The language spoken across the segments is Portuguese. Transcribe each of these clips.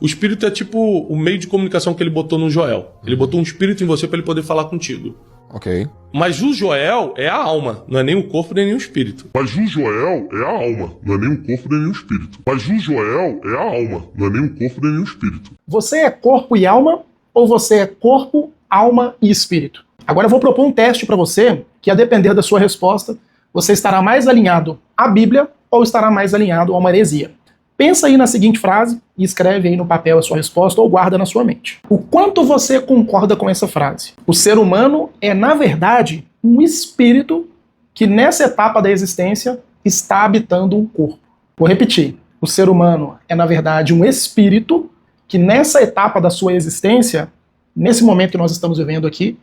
O espírito é tipo o meio de comunicação que ele botou no Joel. Ele botou um espírito em você para ele poder falar contigo. Ok. Mas o Joel é a alma, não é nem o corpo nem o espírito. Mas o Joel é a alma, não é nem o corpo nem o espírito. Mas o Joel é a alma, não é nem o corpo nem o espírito. Você é corpo e alma ou você é corpo, alma e espírito? Agora eu vou propor um teste para você, que a depender da sua resposta, você estará mais alinhado à Bíblia ou estará mais alinhado a uma heresia. Pensa aí na seguinte frase e escreve aí no papel a sua resposta ou guarda na sua mente. O quanto você concorda com essa frase? O ser humano é, na verdade, um espírito que nessa etapa da existência está habitando um corpo. Vou repetir. O ser humano é, na verdade, um espírito que nessa etapa da sua existência, nesse momento que nós estamos vivendo aqui,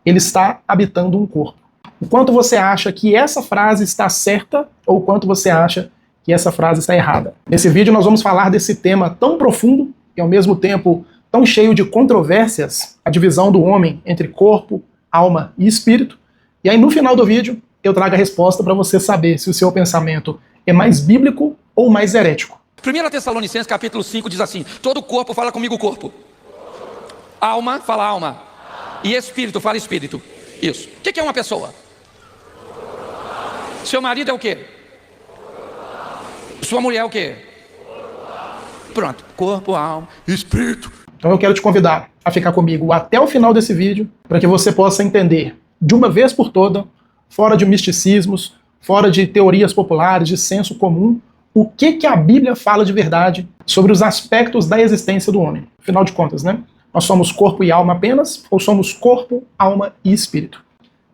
ele está habitando um corpo. O quanto você acha que essa frase está certa ou o quanto você acha que essa frase está errada. Nesse vídeo nós vamos falar desse tema tão profundo e ao mesmo tempo tão cheio de controvérsias, a divisão do homem entre corpo, alma e espírito. E aí no final do vídeo eu trago a resposta para você saber se o seu pensamento é mais bíblico ou mais herético. 1 Tessalonicenses capítulo 5 diz assim: todo corpo fala comigo corpo, alma fala alma e espírito fala espírito. Isso. O que é uma pessoa? Seu marido é o quê? Sua mulher é o quê? Pronto. Corpo, alma, espírito. Então eu quero te convidar a ficar comigo até o final desse vídeo, para que você possa entender, de uma vez por toda, fora de misticismos, fora de teorias populares, de senso comum, o que a Bíblia fala de verdade sobre os aspectos da existência do homem. Afinal de contas, né? Nós somos corpo e alma apenas, ou somos corpo, alma e espírito?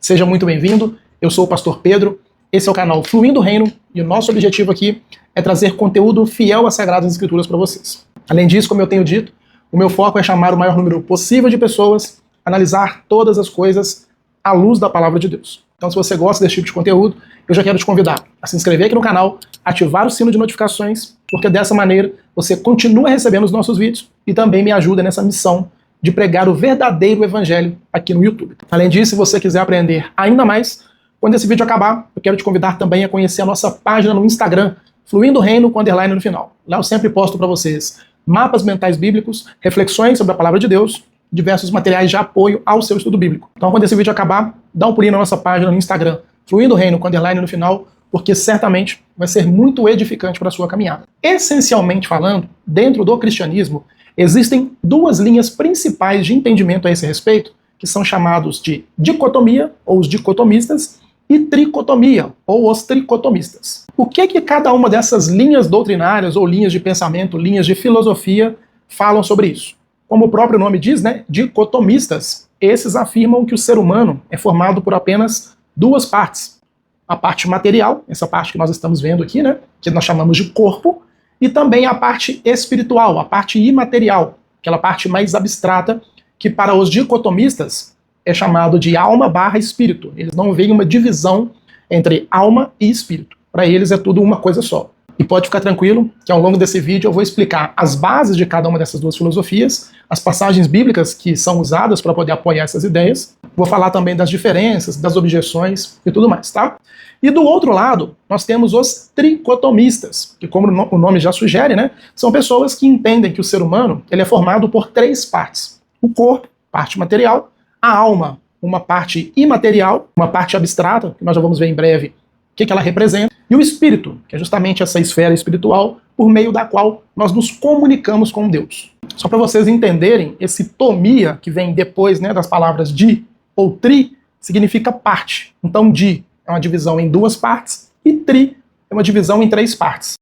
Seja muito bem-vindo, eu sou o pastor Pedro, esse é o canal Fluindo o Reino, e o nosso objetivo aqui é trazer conteúdo fiel às Sagradas Escrituras para vocês. Além disso, como eu tenho dito, o meu foco é chamar o maior número possível de pessoas, analisar todas as coisas à luz da Palavra de Deus. Então, se você gosta desse tipo de conteúdo, eu já quero te convidar a se inscrever aqui no canal, ativar o sino de notificações, porque dessa maneira você continua recebendo os nossos vídeos e também me ajuda nessa missão de pregar o verdadeiro evangelho aqui no YouTube. Além disso, se você quiser aprender ainda mais, quando esse vídeo acabar, eu quero te convidar também a conhecer a nossa página no Instagram, Fluindo o Reino com underline no final. Lá eu sempre posto para vocês mapas mentais bíblicos, reflexões sobre a Palavra de Deus, diversos materiais de apoio ao seu estudo bíblico. Então, quando esse vídeo acabar, dá um pulinho na nossa página no Instagram, Fluindo o Reino com underline no final, porque certamente vai ser muito edificante para a sua caminhada. Essencialmente falando, dentro do cristianismo, existem duas linhas principais de entendimento a esse respeito, que são chamados de dicotomia, ou os dicotomistas, e tricotomia, ou os tricotomistas. O que cada uma dessas linhas doutrinárias, ou linhas de pensamento, linhas de filosofia, falam sobre isso? Como o próprio nome diz, né, dicotomistas, esses afirmam que o ser humano é formado por apenas duas partes. A parte material, essa parte que nós estamos vendo aqui, né, que nós chamamos de corpo, e também a parte espiritual, a parte imaterial, aquela parte mais abstrata, que para os dicotomistas é chamado de alma barra espírito. Eles não veem uma divisão entre alma e espírito. Para eles é tudo uma coisa só. E pode ficar tranquilo que ao longo desse vídeo eu vou explicar as bases de cada uma dessas duas filosofias, as passagens bíblicas que são usadas para poder apoiar essas ideias. Vou falar também das diferenças, das objeções e tudo mais, tá? E do outro lado, nós temos os tricotomistas, que como o nome já sugere, né, são pessoas que entendem que o ser humano ele é formado por três partes. O corpo, parte material, a alma, uma parte imaterial, uma parte abstrata, que nós já vamos ver em breve o que ela representa, e o espírito, que é justamente essa esfera espiritual por meio da qual nós nos comunicamos com Deus. Só para vocês entenderem, esse tomia, que vem depois, né, das palavras di ou tri, significa parte. Então di é uma divisão em duas partes e tri é uma divisão em três partes.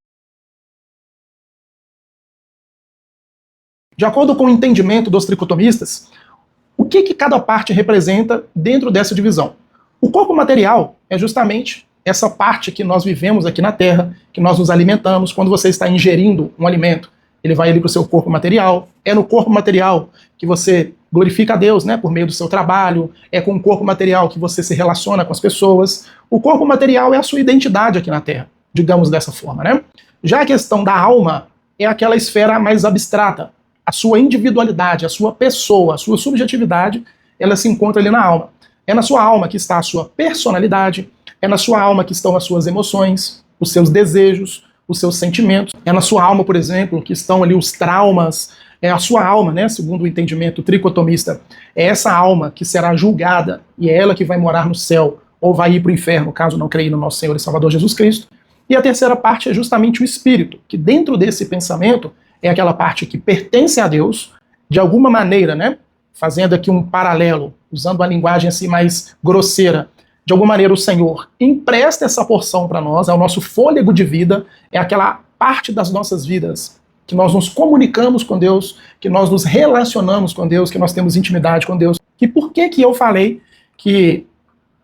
De acordo com o entendimento dos tricotomistas, o que cada parte representa dentro dessa divisão? O corpo material é justamente essa parte que nós vivemos aqui na Terra, que nós nos alimentamos. Quando você está ingerindo um alimento, ele vai ali para o seu corpo material. É no corpo material que você glorifica a Deus, né, por meio do seu trabalho. É com o corpo material que você se relaciona com as pessoas. O corpo material é a sua identidade aqui na Terra, digamos dessa forma, né? Já a questão da alma é aquela esfera mais abstrata. A sua individualidade, a sua pessoa, a sua subjetividade, ela se encontra ali na alma. É na sua alma que está a sua personalidade, é na sua alma que estão as suas emoções, os seus desejos, os seus sentimentos. É na sua alma, por exemplo, que estão ali os traumas, é a sua alma, né, segundo o entendimento tricotomista, é essa alma que será julgada e é ela que vai morar no céu ou vai ir para o inferno, caso não creia no nosso Senhor e Salvador Jesus Cristo. E a terceira parte é justamente o espírito, que dentro desse pensamento é aquela parte que pertence a Deus, de alguma maneira, né, fazendo aqui um paralelo, usando a linguagem assim mais grosseira, de alguma maneira o Senhor empresta essa porção para nós, é o nosso fôlego de vida, é aquela parte das nossas vidas que nós nos comunicamos com Deus, que nós nos relacionamos com Deus, que nós temos intimidade com Deus. E por que eu falei que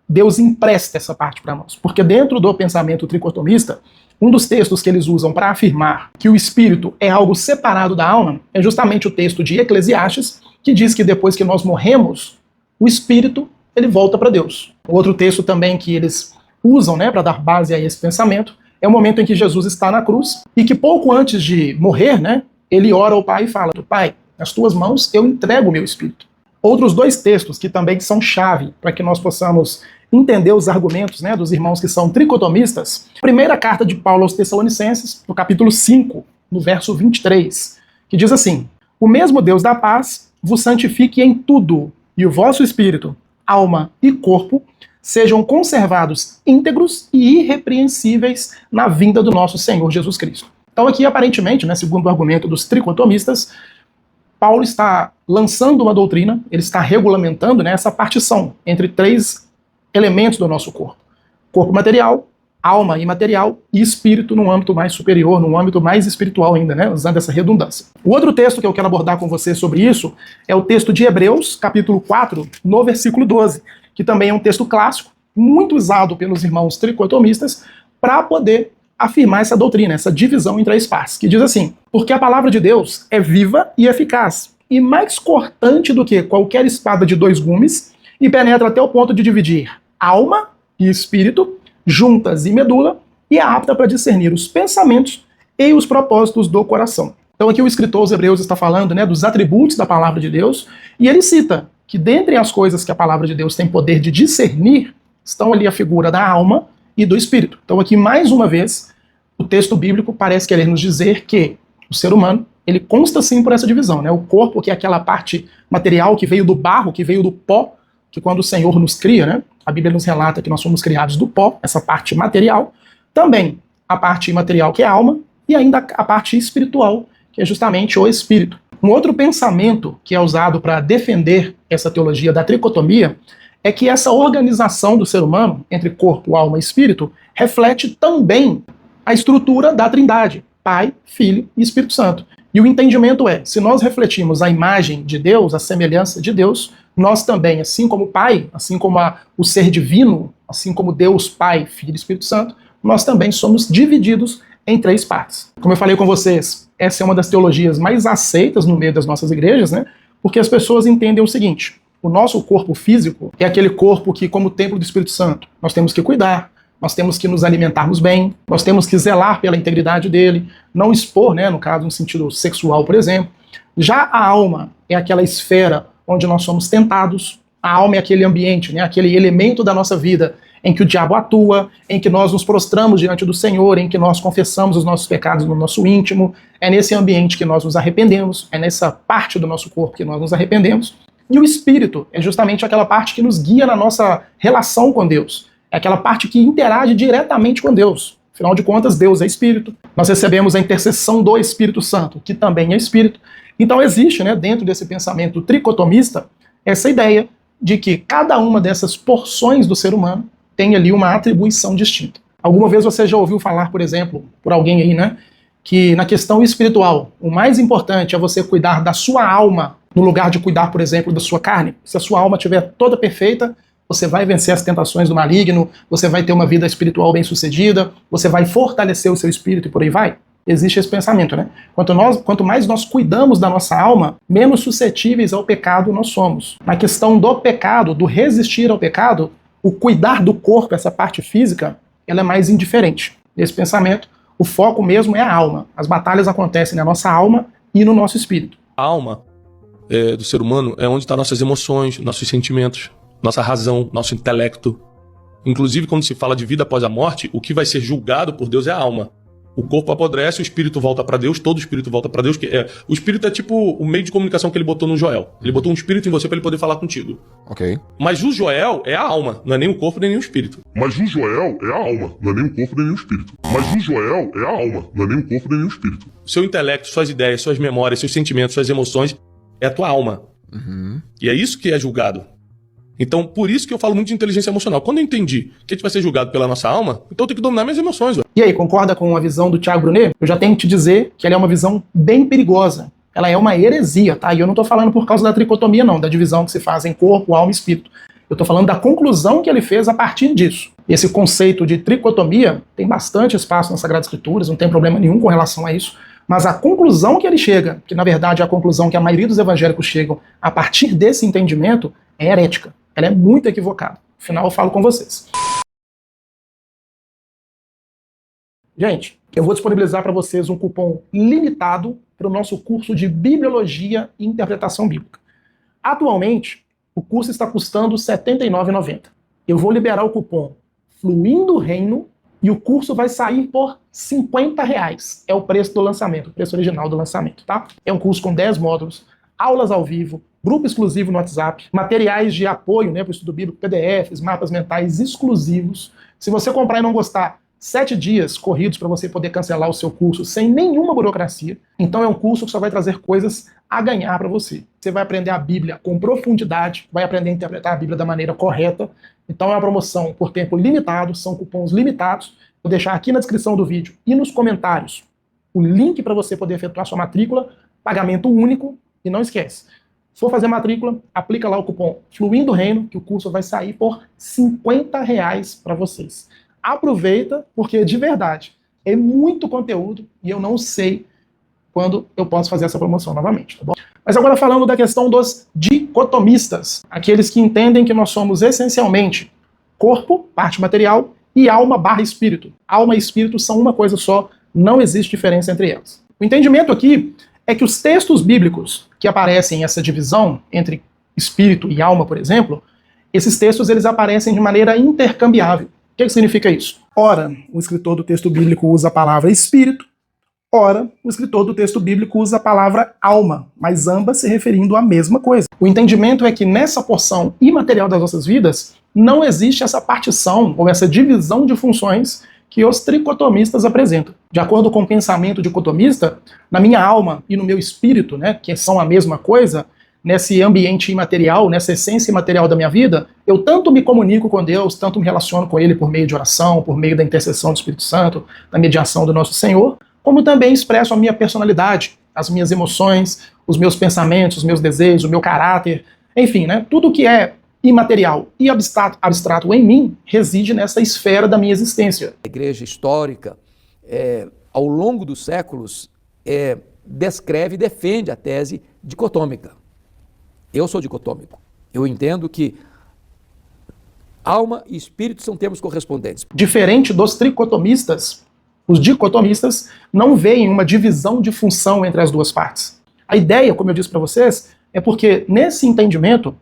Deus empresta essa parte para nós? Porque dentro do pensamento tricotomista, um dos textos que eles usam para afirmar que o espírito é algo separado da alma é justamente o texto de Eclesiastes, que diz que depois que nós morremos, o espírito ele volta para Deus. Outro texto também que eles usam, né, para dar base a esse pensamento é o momento em que Jesus está na cruz e que pouco antes de morrer, né, ele ora ao Pai e fala: Pai, nas tuas mãos eu entrego o meu espírito. Outros dois textos que também são chave para que nós possamos entender os argumentos, né, dos irmãos que são tricotomistas. Primeira carta de Paulo aos Tessalonicenses, no capítulo 5, no verso 23, que diz assim: O mesmo Deus da paz vos santifique em tudo, e o vosso espírito, alma e corpo sejam conservados íntegros e irrepreensíveis na vinda do nosso Senhor Jesus Cristo. Então aqui, aparentemente, né, segundo o argumento dos tricotomistas, Paulo está lançando uma doutrina, ele está regulamentando, né, essa partição entre três elementos do nosso corpo. Corpo material, alma imaterial e espírito num âmbito mais superior, num âmbito mais espiritual ainda, né, usando essa redundância. O outro texto que eu quero abordar com você sobre isso é o texto de Hebreus, capítulo 4, no versículo 12, que também é um texto clássico, muito usado pelos irmãos tricotomistas para poder afirmar essa doutrina, essa divisão em três partes, que diz assim: porque a palavra de Deus é viva e eficaz, e mais cortante do que qualquer espada de dois gumes, e penetra até o ponto de dividir alma e espírito, juntas e medula, e é apta para discernir os pensamentos e os propósitos do coração. Então aqui o escritor aos Hebreus está falando, né, dos atributos da palavra de Deus, e ele cita que dentre as coisas que a palavra de Deus tem poder de discernir, estão ali a figura da alma e do espírito. Então aqui, mais uma vez, o texto bíblico parece querer nos dizer que o ser humano, ele consta sim por essa divisão, né? O corpo, que é aquela parte material que veio do barro, que veio do pó, que quando o Senhor nos cria, né, a Bíblia nos relata que nós somos criados do pó, essa parte material, também a parte imaterial, que é a alma, e ainda a parte espiritual, que é justamente o espírito. Um outro pensamento que é usado para defender essa teologia da tricotomia é que essa organização do ser humano, entre corpo, alma e espírito, reflete também a estrutura da Trindade, Pai, Filho e Espírito Santo. E o entendimento é, se nós refletimos a imagem de Deus, a semelhança de Deus, nós também, assim como o Pai, assim como o ser divino, assim como Deus, Pai, Filho e Espírito Santo, nós também somos divididos em três partes. Como eu falei com vocês, essa é uma das teologias mais aceitas no meio das nossas igrejas, né? Porque as pessoas entendem o seguinte: o nosso corpo físico é aquele corpo que, como templo do Espírito Santo, nós temos que cuidar, nós temos que nos alimentarmos bem, nós temos que zelar pela integridade dele, não expor, né, no caso, no sentido sexual, por exemplo. Já a alma é aquela esfera onde nós somos tentados, a alma é aquele ambiente, né, aquele elemento da nossa vida em que o diabo atua, em que nós nos prostramos diante do Senhor, em que nós confessamos os nossos pecados no nosso íntimo, é nesse ambiente que nós nos arrependemos, é nessa parte do nosso corpo que nós nos arrependemos. E o espírito é justamente aquela parte que nos guia na nossa relação com Deus, é aquela parte que interage diretamente com Deus. Afinal de contas, Deus é espírito, nós recebemos a intercessão do Espírito Santo, que também é espírito. Então existe, né, dentro desse pensamento tricotomista, essa ideia de que cada uma dessas porções do ser humano tem ali uma atribuição distinta. Alguma vez você já ouviu falar, por exemplo, por alguém aí, né, que na questão espiritual, o mais importante é você cuidar da sua alma, no lugar de cuidar, por exemplo, da sua carne. Se a sua alma estiver toda perfeita, você vai vencer as tentações do maligno, você vai ter uma vida espiritual bem-sucedida, você vai fortalecer o seu espírito e por aí vai. Existe esse pensamento, né? Quanto mais nós cuidamos da nossa alma, menos suscetíveis ao pecado nós somos. Na questão do pecado, do resistir ao pecado, o cuidar do corpo, essa parte física, ela é mais indiferente. Nesse pensamento, o foco mesmo é a alma. As batalhas acontecem na nossa alma e no nosso espírito. A alma do ser humano é onde estão nossas emoções, nossos sentimentos, nossa razão, nosso intelecto. Inclusive, quando se fala de vida após a morte, o que vai ser julgado por Deus é a alma. O corpo apodrece, o espírito volta para Deus, todo espírito volta para Deus. O espírito é tipo o meio de comunicação que ele botou no Joel. Ele botou um espírito em você para ele poder falar contigo. Ok. Mas o Joel é a alma, não é nem o corpo nem o espírito. Mas o Joel é a alma, não é nem o corpo nem o espírito. Mas o Joel é a alma, não é nem o corpo nem o espírito. Seu intelecto, suas ideias, suas memórias, seus sentimentos, suas emoções, é a tua alma. E é isso que é julgado. Então, por isso que eu falo muito de inteligência emocional. Quando eu entendi que a gente vai ser julgado pela nossa alma, então eu tenho que dominar minhas emoções. Ué. E aí, concorda com a visão do Thiago Brunet? Eu já tenho que te dizer que ela é uma visão bem perigosa. Ela é uma heresia, tá? E eu não tô falando por causa da tricotomia, não, da divisão que se faz em corpo, alma e espírito. Eu tô falando da conclusão que ele fez a partir disso. Esse conceito de tricotomia tem bastante espaço nas Sagradas Escrituras, não tem problema nenhum com relação a isso. Mas a conclusão que ele chega, que na verdade é a conclusão que a maioria dos evangélicos chegam a partir desse entendimento, é herética. Ela é muito equivocada. Afinal, eu falo com vocês. Gente, eu vou disponibilizar para vocês um cupom limitado para o nosso curso de Bibliologia e Interpretação Bíblica. Atualmente, o curso está custando R$ 79,90. Eu vou liberar o cupom Fluindo Reino e o curso vai sair por R$ 50. É o preço do lançamento, o preço original do lançamento, tá? É um curso com 10 módulos, aulas ao vivo, grupo exclusivo no WhatsApp, materiais de apoio, né, para o estudo bíblico, PDFs, mapas mentais exclusivos. Se você comprar e não gostar, 7 dias corridos para você poder cancelar o seu curso sem nenhuma burocracia. Então é um curso que só vai trazer coisas a ganhar para você. Você vai aprender a Bíblia com profundidade, vai aprender a interpretar a Bíblia da maneira correta. Então é uma promoção por tempo limitado, são cupons limitados. Vou deixar aqui na descrição do vídeo e nos comentários o link para você poder efetuar sua matrícula, pagamento único. E não esquece, se for fazer matrícula, aplica lá o cupom Fluindo Reino, que o curso vai sair por R$ 50 para vocês. Aproveita, porque de verdade, é muito conteúdo e eu não sei quando eu posso fazer essa promoção novamente, tá bom? Mas agora falando da questão dos dicotomistas, aqueles que entendem que nós somos essencialmente corpo, parte material, e alma barra espírito. Alma e espírito são uma coisa só, não existe diferença entre elas. O entendimento aqui é que os textos bíblicos que aparecem essa divisão entre espírito e alma, por exemplo, esses textos eles aparecem de maneira intercambiável. O que significa isso? Ora, o escritor do texto bíblico usa a palavra espírito, ora, o escritor do texto bíblico usa a palavra alma, mas ambas se referindo à mesma coisa. O entendimento é que nessa porção imaterial das nossas vidas não existe essa partição ou essa divisão de funções que os tricotomistas apresentam. De acordo com o pensamento dicotomista, na minha alma e no meu espírito, né, que são a mesma coisa, nesse ambiente imaterial, nessa essência imaterial da minha vida, eu tanto me comunico com Deus, tanto me relaciono com Ele por meio de oração, por meio da intercessão do Espírito Santo, da mediação do nosso Senhor, como também expresso a minha personalidade, as minhas emoções, os meus pensamentos, os meus desejos, o meu caráter, enfim, né, tudo que é imaterial e abstrato em mim reside nessa esfera da minha existência. A igreja histórica, ao longo dos séculos, descreve e defende a tese dicotômica. Eu sou dicotômico. Eu entendo que alma e espírito são termos correspondentes. Diferente dos tricotomistas, os dicotomistas não veem uma divisão de função entre as duas partes. A ideia, como eu disse para vocês, é porque nesse entendimento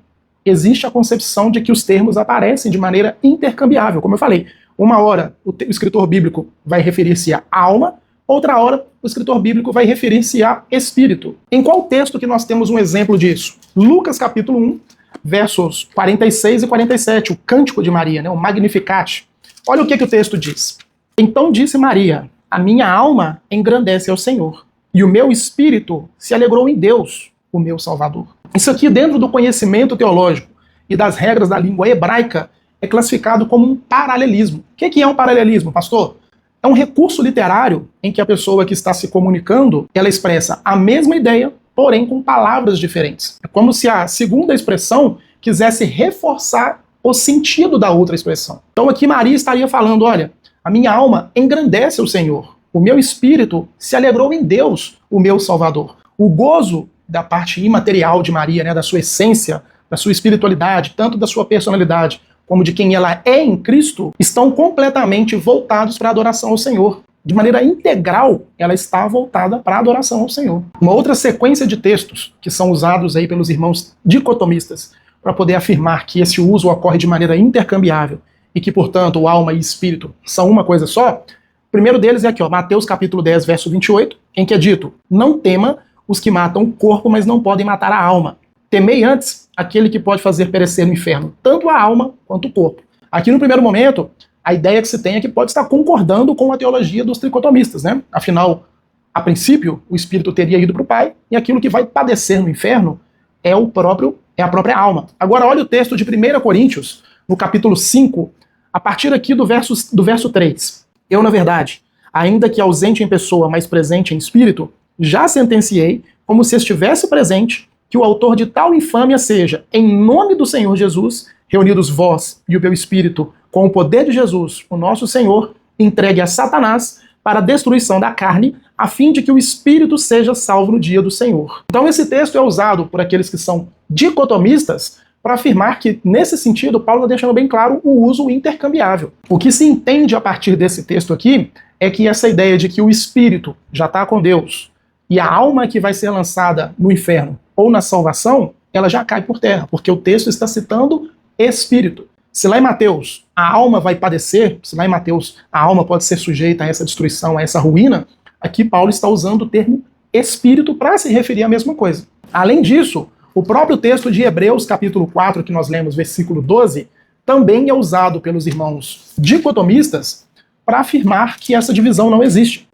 existe a concepção de que os termos aparecem de maneira intercambiável. Como eu falei, uma hora o escritor bíblico vai referir-se a alma, outra hora o escritor bíblico vai referir-se a espírito. Em qual texto que nós temos um exemplo disso? Lucas capítulo 1, versos 46 e 47, o Cântico de Maria, né, o Magnificat. Olha o que o texto diz. Então disse Maria, a minha alma engrandece ao Senhor, e o meu espírito se alegrou em Deus, o meu Salvador. Isso aqui, dentro do conhecimento teológico e das regras da língua hebraica, é classificado como um paralelismo. O que é um paralelismo, pastor? É um recurso literário em que a pessoa que está se comunicando, ela expressa a mesma ideia, porém com palavras diferentes. É como se a segunda expressão quisesse reforçar o sentido da outra expressão. Então aqui Maria estaria falando, olha, a minha alma engrandece o Senhor, o meu espírito se alegrou em Deus, o meu Salvador. O gozo da parte imaterial de Maria, né, da sua essência, da sua espiritualidade, tanto da sua personalidade, como de quem ela é em Cristo, estão completamente voltados para a adoração ao Senhor. De maneira integral, ela está voltada para a adoração ao Senhor. Uma outra sequência de textos que são usados aí pelos irmãos dicotomistas para poder afirmar que esse uso ocorre de maneira intercambiável e que, portanto, alma e espírito são uma coisa só, O primeiro deles é aqui, ó, Mateus capítulo 10, verso 28, em que é dito: não tema os que matam o corpo, mas não podem matar a alma. Temei antes aquele que pode fazer perecer no inferno tanto a alma quanto o corpo. Aqui no primeiro momento, a ideia que se tem é que pode estar concordando com a teologia dos tricotomistas, né? Afinal, a princípio, o espírito teria ido para o Pai, e aquilo que vai padecer no inferno é a própria alma. Agora, olha o texto de 1 Coríntios, no capítulo 5, a partir aqui do verso 3. Eu, na verdade, ainda que ausente em pessoa, mas presente em espírito, já sentenciei, como se estivesse presente, que o autor de tal infâmia seja, em nome do Senhor Jesus, reunidos vós e o meu espírito, com o poder de Jesus, o nosso Senhor, entregue a Satanás para a destruição da carne, a fim de que o espírito seja salvo no dia do Senhor. Então esse texto é usado por aqueles que são dicotomistas para afirmar que, nesse sentido, Paulo está deixando bem claro o uso intercambiável. O que se entende a partir desse texto aqui é que essa ideia de que o espírito já está com Deus e a alma que vai ser lançada no inferno ou na salvação, ela já cai por terra, porque o texto está citando espírito. Se lá em Mateus a alma vai padecer, se lá em Mateus a alma pode ser sujeita a essa destruição, a essa ruína, aqui Paulo está usando o termo espírito para se referir à mesma coisa. Além disso, o próprio texto de Hebreus, capítulo 4, que nós lemos, versículo 12, também é usado pelos irmãos dicotomistas para afirmar que essa divisão não existe.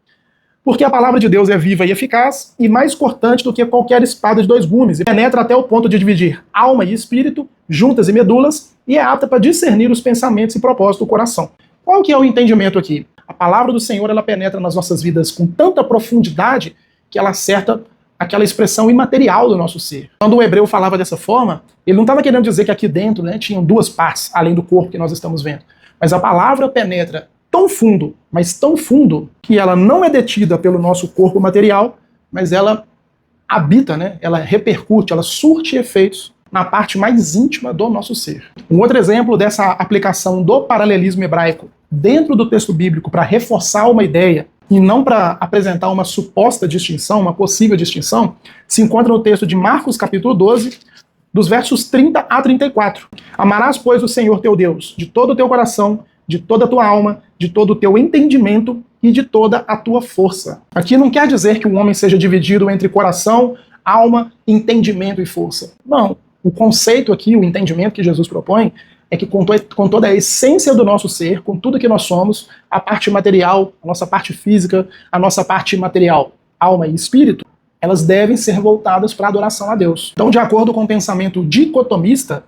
Porque a palavra de Deus é viva e eficaz e mais cortante do que qualquer espada de dois gumes, e penetra até o ponto de dividir alma e espírito, juntas e medulas, e é apta para discernir os pensamentos e propósitos do coração. Qual que é o entendimento aqui? A palavra do Senhor, ela penetra nas nossas vidas com tanta profundidade que ela acerta aquela expressão imaterial do nosso ser. Quando o hebreu falava dessa forma, ele não estava querendo dizer que aqui dentro, né, tinham duas partes, além do corpo que nós estamos vendo. Mas a palavra penetra tão fundo, mas tão fundo, que ela não é detida pelo nosso corpo material, mas ela habita, né? Ela repercute, ela surte efeitos na parte mais íntima do nosso ser. Um outro exemplo dessa aplicação do paralelismo hebraico dentro do texto bíblico para reforçar uma ideia e não para apresentar uma suposta distinção, uma possível distinção, se encontra no texto de Marcos, capítulo 12, dos versos 30 a 34. Amarás, pois, o Senhor teu Deus de todo o teu coração, de toda a tua alma, de todo o teu entendimento e de toda a tua força. Aqui não quer dizer que o homem seja dividido entre coração, alma, entendimento e força. Não. O conceito aqui, o entendimento que Jesus propõe, é que com toda a essência do nosso ser, com tudo que nós somos, a parte material, a nossa parte física, a nossa parte material, alma e espírito, elas devem ser voltadas para a adoração a Deus. Então, de acordo com o pensamento dicotomista,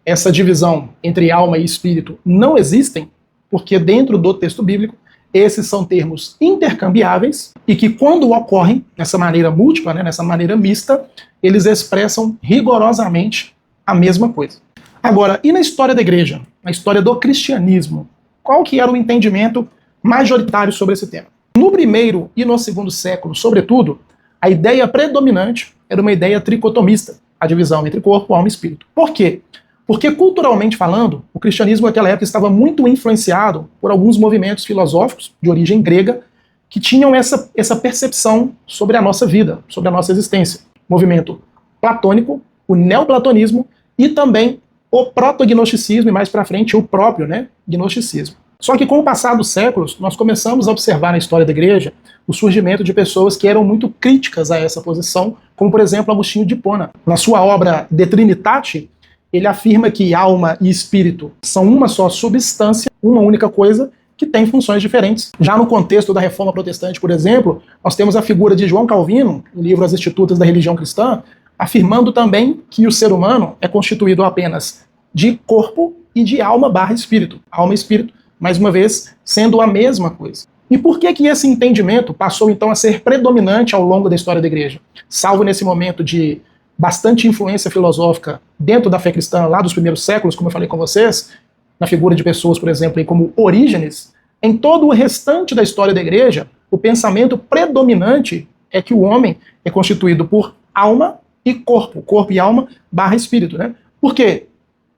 essa divisão entre alma e espírito não existem, porque dentro do texto bíblico, esses são termos intercambiáveis e que quando ocorrem nessa maneira múltipla, né, nessa maneira mista, eles expressam rigorosamente a mesma coisa. Agora, e na história da igreja, na história do cristianismo, qual que era o entendimento majoritário sobre esse tema? No primeiro e no segundo século, sobretudo, a ideia predominante era uma ideia tricotomista, a divisão entre corpo, alma e espírito. Por quê? Porque, culturalmente falando, o cristianismo naquela época estava muito influenciado por alguns movimentos filosóficos de origem grega que tinham essa percepção sobre a nossa vida, sobre a nossa existência. O movimento platônico, o neoplatonismo e também o protognosticismo e mais para frente o próprio, né, gnosticismo. Só que com o passar dos séculos, nós começamos a observar na história da igreja o surgimento de pessoas que eram muito críticas a essa posição, como por exemplo Agostinho de Hipona. Na sua obra De Trinitate, ele afirma que alma e espírito são uma só substância, uma única coisa, que tem funções diferentes. Já no contexto da Reforma Protestante, por exemplo, nós temos a figura de João Calvino, no livro As Institutas da Religião Cristã, afirmando também que o ser humano é constituído apenas de corpo e de alma / espírito. Alma e espírito, mais uma vez, sendo a mesma coisa. E por que que esse entendimento passou então a ser predominante ao longo da história da igreja? Salvo nesse momento de bastante influência filosófica dentro da fé cristã lá dos primeiros séculos, como eu falei com vocês, na figura de pessoas, por exemplo, como Orígenes, em todo o restante da história da igreja, o pensamento predominante é que o homem é constituído por alma e corpo e alma / espírito, né? Por quê?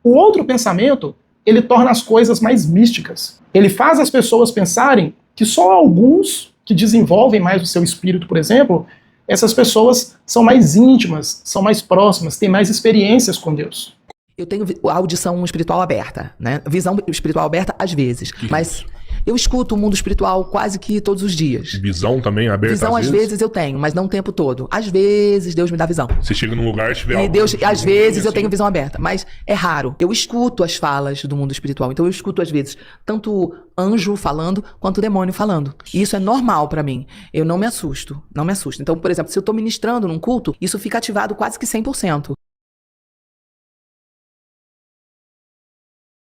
O outro pensamento, ele torna as coisas mais místicas. Ele faz as pessoas pensarem que só alguns que desenvolvem mais o seu espírito, por exemplo, essas pessoas são mais íntimas, são mais próximas, têm mais experiências com Deus. Eu tenho a audição espiritual aberta, né? Visão espiritual aberta às vezes, mas Eu escuto o mundo espiritual quase que todos os dias. Visão também aberta Visão às vezes eu tenho, mas não o tempo todo. Às vezes Deus me dá visão. Você chega num lugar e tiver E algo Deus, às vezes eu assim. tenho visão aberta, mas é raro. Eu escuto as falas do mundo espiritual. Então eu escuto às vezes tanto anjo falando quanto demônio falando. E isso é normal pra mim. Eu não me assusto, não me assusto. Então, por exemplo, se eu tô ministrando num culto, isso fica ativado quase que 100%.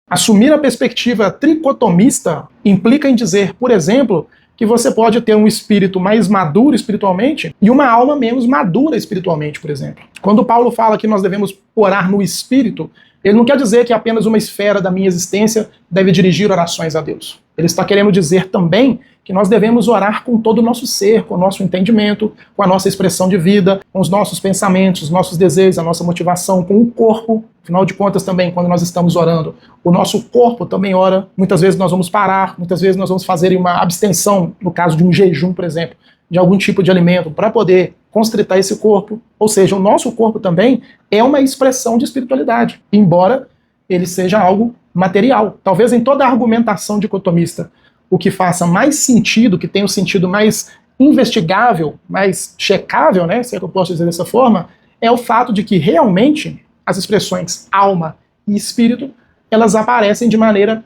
Assumir a perspectiva tricotomista implica em dizer, por exemplo, que você pode ter um espírito mais maduro espiritualmente e uma alma menos madura espiritualmente, por exemplo. Quando Paulo fala que nós devemos orar no espírito, ele não quer dizer que apenas uma esfera da minha existência deve dirigir orações a Deus. Ele está querendo dizer também que nós devemos orar com todo o nosso ser, com o nosso entendimento, com a nossa expressão de vida, com os nossos pensamentos, os nossos desejos, a nossa motivação, com o corpo. Afinal de contas, também, quando nós estamos orando, o nosso corpo também ora. Muitas vezes nós vamos parar, muitas vezes nós vamos fazer uma abstenção, no caso de um jejum, por exemplo, de algum tipo de alimento, para poder constritar esse corpo. Ou seja, o nosso corpo também é uma expressão de espiritualidade, embora ele seja algo material. Talvez em toda a argumentação dicotomista, o que faça mais sentido, que tenha um sentido mais investigável, mais checável, né, se é que eu posso dizer dessa forma, é o fato de que realmente as expressões alma e espírito, elas aparecem de maneira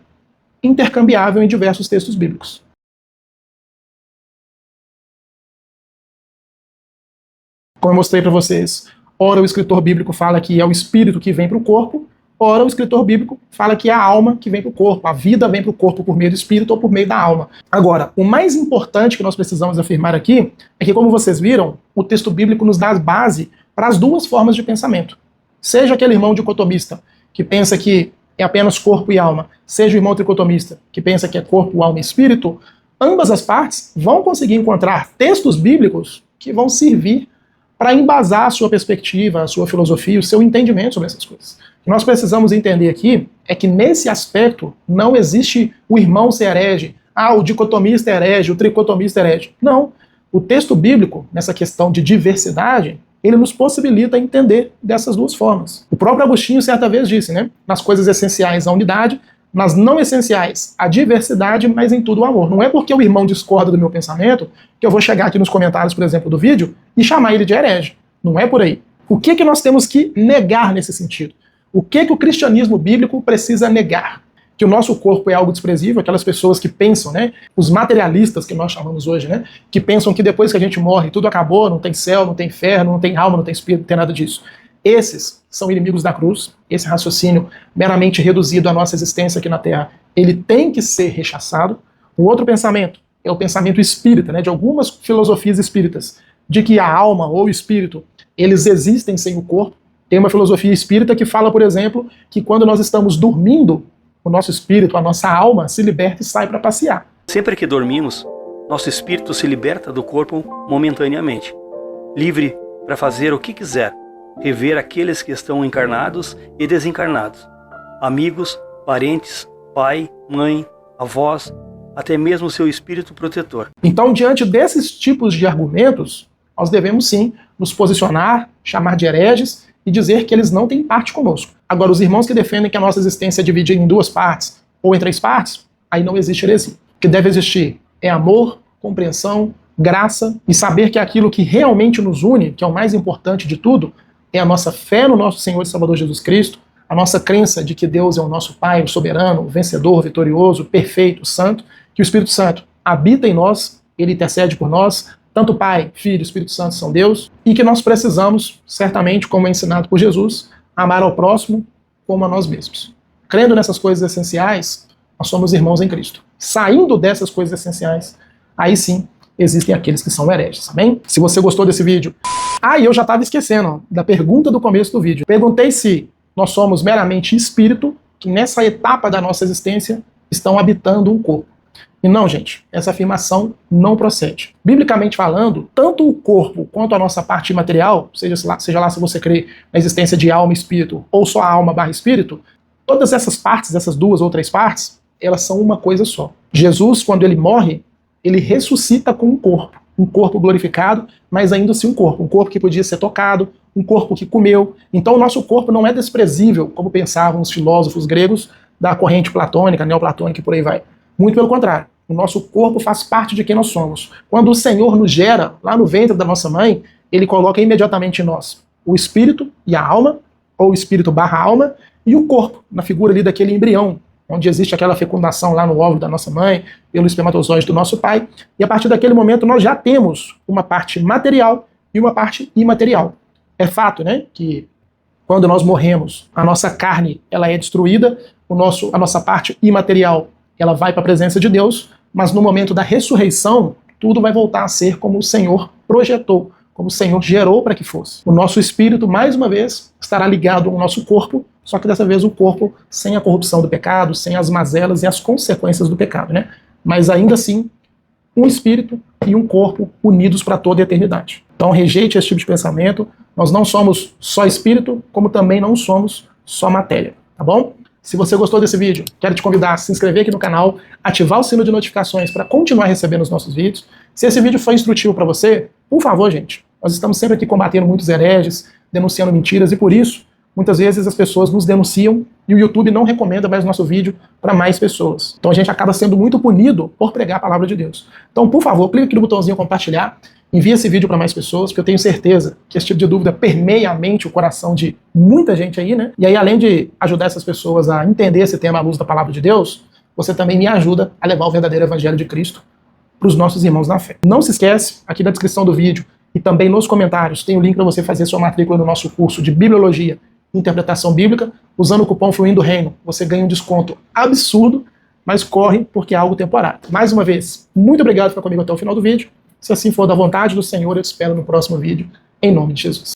intercambiável em diversos textos bíblicos. Como eu mostrei para vocês, ora o escritor bíblico fala que é o espírito que vem para o corpo, ora o escritor bíblico fala que é a alma que vem para o corpo, a vida vem para o corpo por meio do espírito ou por meio da alma. Agora, o mais importante que nós precisamos afirmar aqui é que, como vocês viram, o texto bíblico nos dá base para as duas formas de pensamento. Seja aquele irmão dicotomista que pensa que é apenas corpo e alma, seja o irmão tricotomista que pensa que é corpo, alma e espírito, ambas as partes vão conseguir encontrar textos bíblicos que vão servir para embasar a sua perspectiva, a sua filosofia, o seu entendimento sobre essas coisas. O que nós precisamos entender aqui é que nesse aspecto não existe o irmão ser herege, o dicotomista é herege, o tricotomista é herege. Não. O texto bíblico, nessa questão de diversidade, ele nos possibilita entender dessas duas formas. O próprio Agostinho certa vez disse, né? Nas coisas essenciais a unidade, nas não essenciais a diversidade, mas em tudo o amor. Não é porque o irmão discorda do meu pensamento que eu vou chegar aqui nos comentários, por exemplo, do vídeo e chamar ele de herege. Não é por aí. O que nós temos que negar nesse sentido? O que o cristianismo bíblico precisa negar? Que o nosso corpo é algo desprezível, aquelas pessoas que pensam, né, os materialistas que nós chamamos hoje, né, que pensam que depois que a gente morre tudo acabou, não tem céu, não tem inferno, não tem alma, não tem espírito, não tem nada disso. Esses são inimigos da cruz. Esse raciocínio meramente reduzido à nossa existência aqui na Terra, ele tem que ser rechaçado. O outro pensamento é o pensamento espírita, né, de algumas filosofias espíritas, de que a alma ou o espírito, eles existem sem o corpo. Tem uma filosofia espírita que fala, por exemplo, que quando nós estamos dormindo, o nosso espírito, a nossa alma, se liberta e sai para passear. Sempre que dormimos, nosso espírito se liberta do corpo momentaneamente, livre para fazer o que quiser, rever aqueles que estão encarnados e desencarnados, amigos, parentes, pai, mãe, avós, até mesmo seu espírito protetor. Então, diante desses tipos de argumentos, nós devemos sim nos posicionar, chamar de hereges e dizer que eles não têm parte conosco. Agora, os irmãos que defendem que a nossa existência é dividida em duas partes ou em três partes, aí não existe heresia. O que deve existir é amor, compreensão, graça e saber que aquilo que realmente nos une, que é o mais importante de tudo, é a nossa fé no nosso Senhor e Salvador Jesus Cristo, a nossa crença de que Deus é o nosso Pai, o soberano, o vencedor, vitorioso, perfeito, santo, que o Espírito Santo habita em nós, ele intercede por nós, tanto o Pai, Filho e Espírito Santo são Deus, e que nós precisamos, certamente, como é ensinado por Jesus, amar ao próximo como a nós mesmos. Crendo nessas coisas essenciais, nós somos irmãos em Cristo. Saindo dessas coisas essenciais, aí sim, existem aqueles que são hereges, amém? Se você gostou desse vídeo... e eu já estava esquecendo da pergunta do começo do vídeo. Perguntei se nós somos meramente espírito, que nessa etapa da nossa existência estão habitando um corpo. E não, gente, essa afirmação não procede. Biblicamente falando, tanto o corpo quanto a nossa parte material, seja lá se você crê na existência de alma e espírito, ou só alma / espírito, todas essas partes, essas duas ou três partes, elas são uma coisa só. Jesus, quando ele morre, ele ressuscita com um corpo glorificado, mas ainda assim um corpo que podia ser tocado, um corpo que comeu. Então o nosso corpo não é desprezível, como pensavam os filósofos gregos da corrente platônica, neoplatônica e por aí vai. Muito pelo contrário. O nosso corpo faz parte de quem nós somos. Quando o Senhor nos gera, lá no ventre da nossa mãe, Ele coloca imediatamente em nós o espírito e a alma, ou o espírito barra alma, e o corpo, na figura ali daquele embrião, onde existe aquela fecundação lá no óvulo da nossa mãe, pelo espermatozoide do nosso pai, e a partir daquele momento nós já temos uma parte material e uma parte imaterial. É fato, né, que quando nós morremos, a nossa carne ela é destruída, a nossa parte imaterial ela vai para a presença de Deus, mas no momento da ressurreição, tudo vai voltar a ser como o Senhor projetou, como o Senhor gerou para que fosse. O nosso espírito, mais uma vez, estará ligado ao nosso corpo, só que dessa vez o corpo sem a corrupção do pecado, sem as mazelas e as consequências do pecado, né? Mas ainda assim, um espírito e um corpo unidos para toda a eternidade. Então rejeite esse tipo de pensamento. Nós não somos só espírito, como também não somos só matéria, tá bom? Se você gostou desse vídeo, quero te convidar a se inscrever aqui no canal, ativar o sino de notificações para continuar recebendo os nossos vídeos. Se esse vídeo foi instrutivo para você, por favor, gente, nós estamos sempre aqui combatendo muitos hereges, denunciando mentiras, e por isso, muitas vezes as pessoas nos denunciam e o YouTube não recomenda mais nosso vídeo para mais pessoas. Então a gente acaba sendo muito punido por pregar a palavra de Deus. Então, por favor, clique aqui no botãozinho compartilhar, envie esse vídeo para mais pessoas, porque eu tenho certeza que esse tipo de dúvida permeia a mente, o coração de muita gente aí, né? E aí, além de ajudar essas pessoas a entender esse tema à luz da palavra de Deus, você também me ajuda a levar o verdadeiro evangelho de Cristo para os nossos irmãos na fé. Não se esquece, aqui na descrição do vídeo e também nos comentários, tem o link para você fazer sua matrícula no nosso curso de Bibliologia e Interpretação Bíblica. Usando o cupom Fluindo Reino, você ganha um desconto absurdo, mas corre porque é algo temporário. Mais uma vez, muito obrigado por ficar comigo até o final do vídeo. Se assim for da vontade do Senhor, eu te espero no próximo vídeo, em nome de Jesus.